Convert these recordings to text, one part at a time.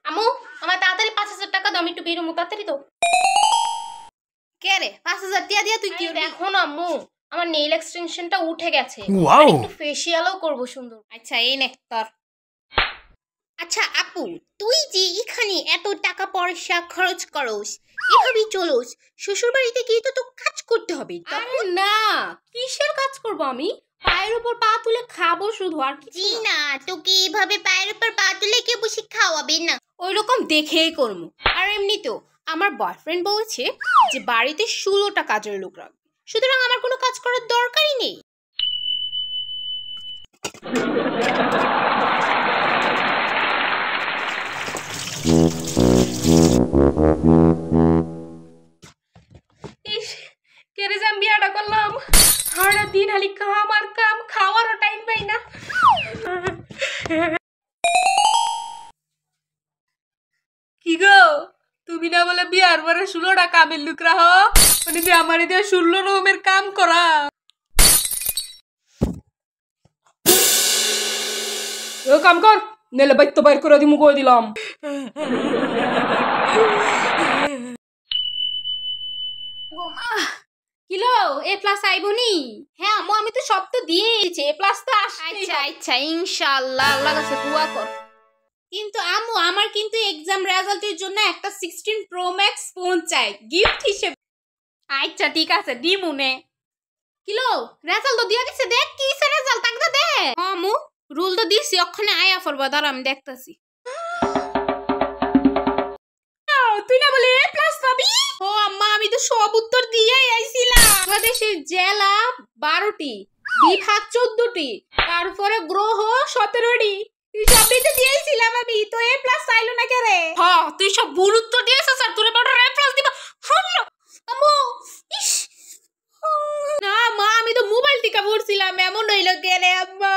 আম্মু আমার তাড়াতাড়ি 5,000 টাকা দাও, আমি একটু বেরোবো, তাড়াতাড়ি দাও। কে রে 5,000 টাকা দিয়া তুই কি দেখো না আম্মু, আমার নেইল এক্সটেনশনটা উঠে গেছে, ওয়াও একটু ফেসিয়ালও করব সুন্দর। আচ্ছা এই নে তোর। আচ্ছা আপু, তুই যে এখানে এত টাকা পয়সা খরচ করস, এভাবেই চলোস, শ্বশুর বাড়িতে গিয়ে তো কাজ করতে হবে। আরে না, কিসের কাজ করব আমি? পায়ের উপর পা তুলে খাবো শুধু, আর কিছু জি না। না, তোকে এভাবে পায়ের উপর পা তুলে কেউ বসে খাওয়াবে না। ওই রকম দেখেই করবো। আর এমনিতেও আমার বয়ফ্রেন্ড বলছে যে বাড়িতে 16টা কাজের লোক রাখবে, সুতরাং আমার কোনো কাজ করার দরকারই নেই। ইস, কেড়ে যে আমি বিয়াটা করলাম, সারা দিন খালি কাম আর কাম, খাওয়ারও টাইম পাই না। কি গো, তুমি না বলে বিয়ার পরে 16টা কামের লোক রাখো, মানে যে আমার দিয়ে 16 রকমের কাম করা। ও কাম কর, নেলে বাইত্য বাইর করে দিমু, কই দিলাম। কিলো এ প্লাস আইবনি? হ্যাঁ আম্মু, আমি তো সব তো দিয়েছে এ প্লাস তো আসছে। আচ্ছা আচ্ছা ইনশাআল্লাহ, আল্লাহর কাছে দোয়া কর। কিন্তু আম্মু, আমার কিন্তু এক্সাম রেজাল্টের জন্য একটা 16 প্রো ম্যাক্স ফোন চাই গিফট হিসেবে। আচ্ছা ঠিক আছে, দিমুনে। কিলো রেজাল্ট তো দিয়া দিছে, দেখ কি সে রেজাল্ট তাকদা দে। হ্যাঁ আম্মু, রুল তো দিছি, ওখানে আয়া ফরবা, দাঁড়া আমি দেখতাছি। তুই না বলে এ প্লাস পাবি? ও আম্মা, আমি তো সব উত্তর দিয়েই আইছিলাম। বাংলাদেশের জেলা 12টি, বিভাগ 14টি, তারপরে গ্রহ 17টি, সবই তো দিয়েছিলাম আমি, তো এ প্লাস চাইলো না কেরে? হ্যাঁ তুই সব ভুল উত্তর দিয়েছিস, আর তোরে বড় এ প্লাস দিবা। শুনলো আম্মু, ইস না মা, আমি তো মোবাইল থেকে পড়ছিলাম, এমন হইলো কেরে আম্মা?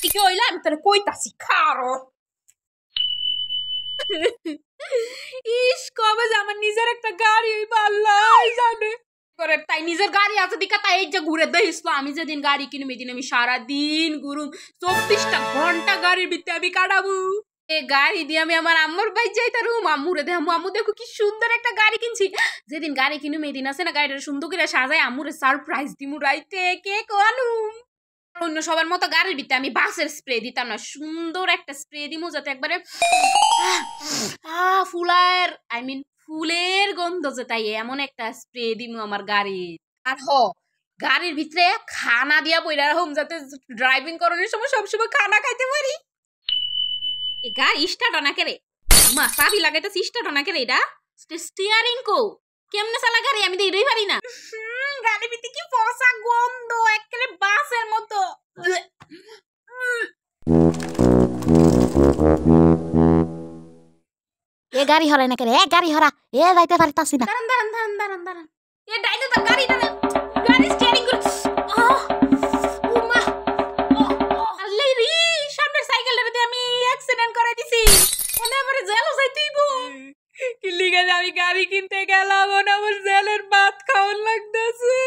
কি হইলো আমি তোরে কইতাছি, খারো। ইস, কবে যে আমার নিজের একটা গাড়ি হইব আল্লাহ জানে। করে তাই নিজের গাড়ি আছে দিকা তাই এই যে ঘুরে দেখিস। আমি যেদিন গাড়ি কিনবো এদিন আমি সারাদিন ঘুরুম, 24টা ঘন্টা গাড়ির ভিতরে আমি কাটাবো। এ গাড়ি দিয়ে আমি আমার আম্মুর বাড়ি যাইতারুম, আম্মুরে দেখামু, আম্মু দেখো কি সুন্দর একটা গাড়ি কিনছি। যেদিন গাড়ি কিনুম এদিন আছে না, গাড়িটা সুন্দর করে সাজাই আম্মুরে সারপ্রাইজ দিমু, রাইতে কেক আনুম। অন্য সবার মতো গাড়ির ভিতরে আমি বাসের স্প্রে দিতাম না, সুন্দর একটা স্প্রে দিমু যাতে একবারে ফুলের ফুলের গন্ধ যে, তাই এমন একটা স্প্রে দিমু আমার গাড়ি। আর গাড়ির ভিতরে খানা দিয়া বইরা রাখুম, যাতে ড্রাইভিং করানোর সময় সবসময় খানা খাইতে পারি। এই গাড়ি স্টার্ট না করে মা, চাবি লাগাইতেছি স্টার্ট না করে, এটা স্টিয়ারিং কো কেমনে চালা গাড়ি, আমি তো এটাই পারি না। গাড়ির ভিতরে কি পচা গন্ধ, একেবারে বাসের মতো। এ গাড়ি হরাই না করে, এ গাড়ি হরা, এ যাইতে পারতাছি না। দাঁড়ান দাঁড়ান দাঁড়ান দাঁড়ান দাঁড়ান, এ ডাইলে তো গাড়ি দাঁড়ান, গাড়ি স্টিয়ারিং করে। আল্লাহ রে, সামনের সাইকেলটাতে আমি অ্যাক্সিডেন্ট করে দিছি, মানে আমার জেলও যাইতেইব। কি লিগে আমি গাড়ি কিনতে গেলাম, আমার জেলের ভাত খাওয়ার লাগতেছে।